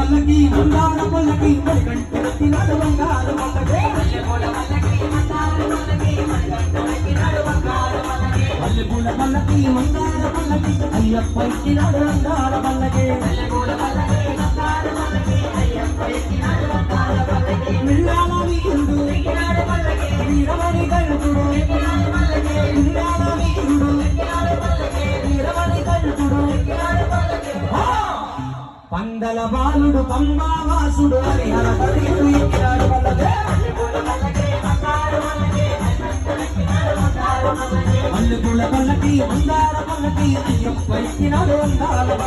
పల్లకి మందార పల్లకి మణికంఠెత్తినాడు బంగారు పల్లకి మల్లెపూల పల్లకి మందార పల్లకి అయ్యప్ప ఎక్కినాడు బంగార పల్లకి మిర్యాల వీరుడు వీరమణి గల్పుడు మిర్యాల వీరుడు వీరమణి గల్పుడు పందల బాలుడు పంబావాసుడు హరిహర పల్లెకు ఎక్కినాడు పల్లకి మల్లెపూల పల్లకి మందార పల్లకి అయ్యప్ప ఎక్కినాడు బంగార